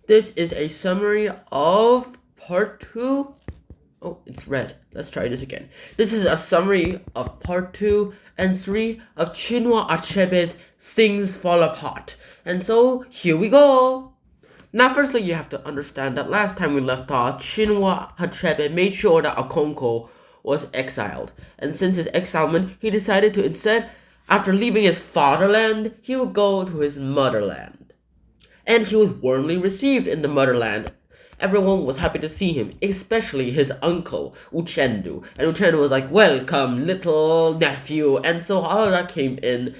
This is a summary of part 2. Oh, it's red. Let's try this again. This is a summary of part 2 and 3 of CHINUA ACHEBE's Things Fall Apart. And so, here we go! Now, firstly, you have to understand that last time we left off, CHINUA ACHEBE made sure that Okonkwo was exiled. And since his exilement, he decided to instead, after leaving his fatherland, he would go to his motherland. And he was warmly received in the motherland. Everyone was happy to see him, especially his uncle, Uchendu. And Uchendu was like, "Welcome, little nephew." And so all of that came in.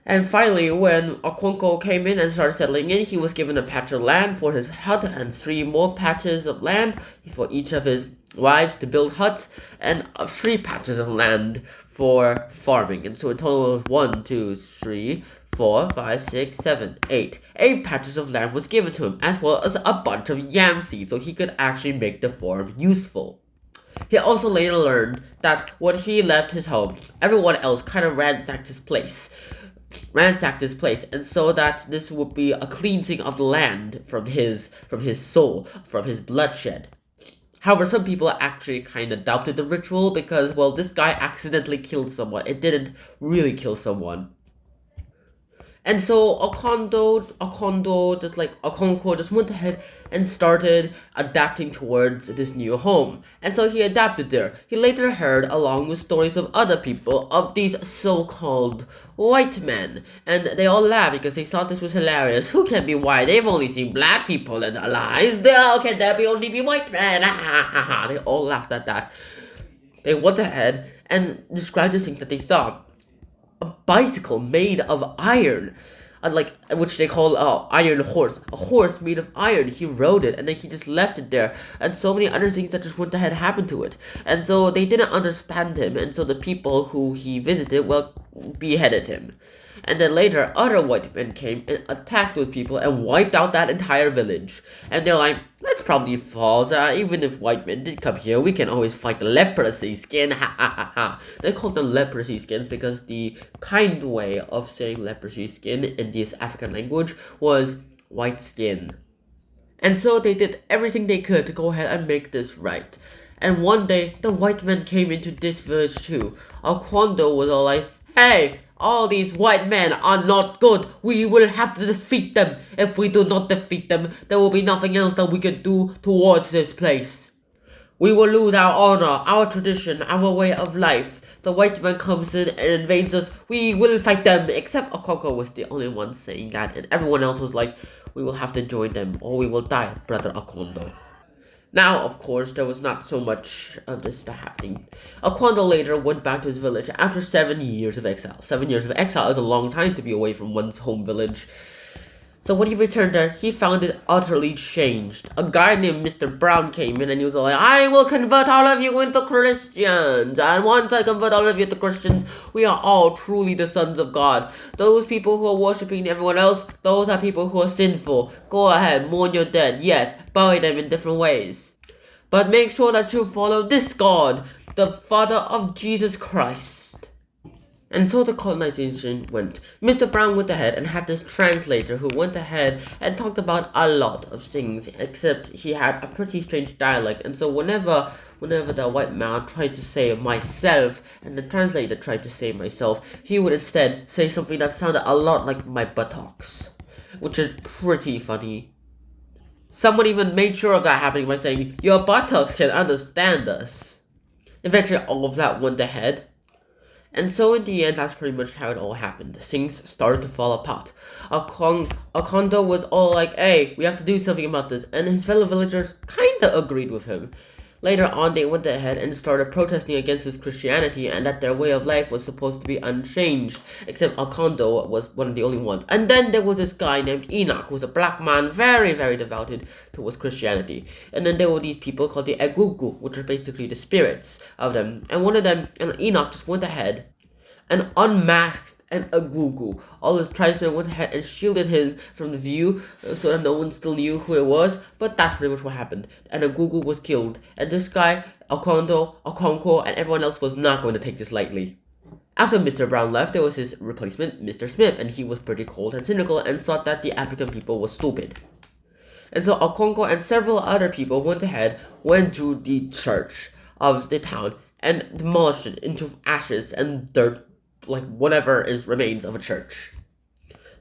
And finally, when Okonkwo came in and started settling in, he was given a patch of land for his hut and 3 more patches of land for each of his wives to build huts, and 3 patches of land for farming. And so in total it was 1, 2, 3, 4, 5, 6, 7, 8. 8 patches of land was given to him, as well as a bunch of yam seeds, so he could actually make the farm useful. He also later learned that when he left his home, everyone else kind of ransacked his place, and so that this would be a cleansing of the land from his soul, from his bloodshed. However, some people actually kind of doubted the ritual because, well, this guy accidentally killed someone. It didn't really kill someone. And so Okonkwo just went ahead and started adapting towards this new home. And so he adapted there. He later heard, along with stories of other people, of these so-called white men. And they all laughed because they thought this was hilarious. Who can be white? They've only seen black people in their lives. How can there only be white men? They all laughed at that. They went ahead and described the things that they saw. A bicycle made of iron, which they call iron horse. A horse made of iron. He rode it, and then he just left it there. And so many other things that just went ahead happened to it. And so they didn't understand him, and so the people who he visited, well, beheaded him. And then later, other white men came and attacked those people and wiped out that entire village. And they're like, that's probably false. Even if white men did come here, we can always fight the leprosy skin. Ha ha ha ha. They called them leprosy skins because the kind way of saying leprosy skin in this African language was white skin. And so they did everything they could to go ahead and make this right. And one day, the white men came into this village too. Okonkwo was all like, hey, all these white men are not good. We will have to defeat them. If we do not defeat them, there will be nothing else that we can do towards this place. We will lose our honor, our tradition, our way of life. The white man comes in and invades us. We will fight them. Except Okonkwo was the only one saying that, and everyone else was like, we will have to join them or we will die, brother Okonkwo. Now, of course, there was not so much of this happening. Okonkwo later went back to his village after 7 years of exile. 7 years of exile is a long time to be away from one's home village. So when he returned there, he found it utterly changed. A guy named Mr. Brown came in and he was like, I will convert all of you into Christians. And once I convert all of you to Christians, we are all truly the sons of God. Those people who are worshipping everyone else, those are people who are sinful. Go ahead, mourn your dead. Yes, bury them in different ways. But make sure that you follow this God, the Father of Jesus Christ. And so the colonization went. Mr. Brown went ahead and had this translator who went ahead and talked about a lot of things, except he had a pretty strange dialect. And so whenever the white man tried to say myself and the translator tried to say myself, he would instead say something that sounded a lot like my buttocks, which is pretty funny. Someone even made sure of that happening by saying, your buttocks can understand us. Eventually all of that went ahead. And so in the end, that's pretty much how it all happened. Things started to fall apart. Okonkwo was all like, hey, we have to do something about this. And his fellow villagers kinda agreed with him. Later on, they went ahead and started protesting against his Christianity and that their way of life was supposed to be unchanged. Except Okonkwo was one of the only ones. And then there was this guy named Enoch, who was a black man, very, very devoted towards Christianity. And then there were these people called the Egugu, which are basically the spirits of them. And one of them, and Enoch, just went ahead and unmasked an Egugu. All his tribesmen went ahead and shielded him from the view so that no one still knew who it was. But that's pretty much what happened. And Egugu was killed. And this guy, Okonkwo, and everyone else was not going to take this lightly. After Mr. Brown left, there was his replacement, Mr. Smith, and he was pretty cold and cynical and thought that the African people was stupid. And so Okonkwo and several other people went to the church of the town and demolished it into ashes and dirt, like whatever is remains of a church.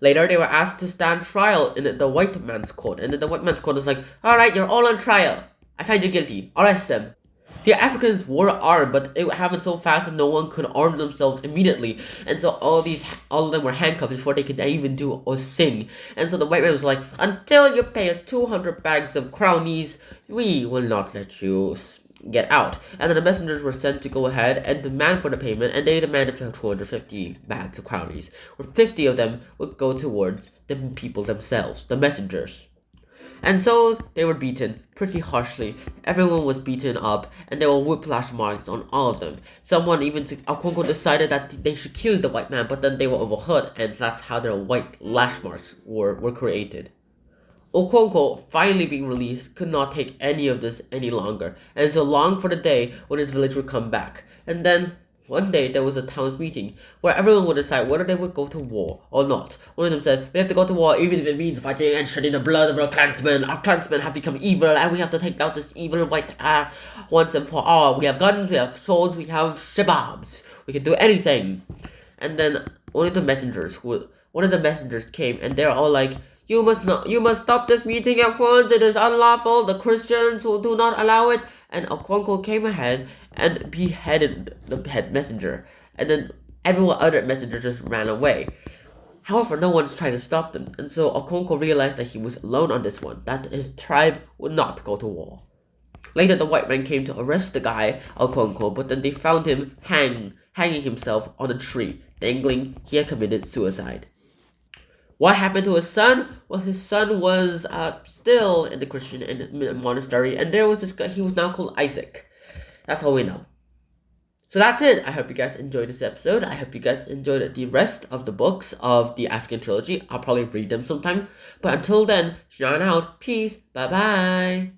Later, they were asked to stand trial in the white man's court, and then the white man's court is like, alright, you're all on trial. I find you guilty. Arrest them. The Africans were armed, but it happened so fast that no one could arm themselves immediately. And so all of them were handcuffed before they could even do or sing. And so the white man was like, until you pay us 200 bags of crownies, we will not let you get out. And then the messengers were sent to go ahead and demand for the payment, and they demanded for 250 bags of crownies, where 50 of them would go towards the people themselves, the messengers. And so they were beaten pretty harshly. Everyone was beaten up, and there were whiplash marks on all of them. Someone even, Okonkwo decided that they should kill the white man, but then they were overheard, and that's how their white lash marks were created. Okonkwo, finally being released, could not take any of this any longer, and so longed for the day when his village would come back. And then, one day, there was a town's meeting, where everyone would decide whether they would go to war or not. One of them said, we have to go to war even if it means fighting and shedding the blood of our clansmen. Our clansmen have become evil, and we have to take out this evil white once and for all. We have guns, we have swords, we have shababs. We can do anything. And then one of the messengers came, and they're all like, you must stop this meeting at once. It is unlawful. The Christians will do not allow it. And Okonkwo came ahead and beheaded the head messenger. And then everyone other messengers just ran away. However, no one's trying to stop them. And so Okonkwo realized that he was alone on this one, that his tribe would not go to war. Later, the white man came to arrest the guy, Okonkwo, but then they found him hanging himself on a tree, dangling he had committed suicide. What happened to his son? Well, his son was still in the Christian monastery, and there was this guy, he was now called Isaac. That's all we know. So that's it. I hope you guys enjoyed this episode. I hope you guys enjoyed the rest of the books of the African trilogy. I'll probably read them sometime. But until then, Sean out. Peace. Bye-bye.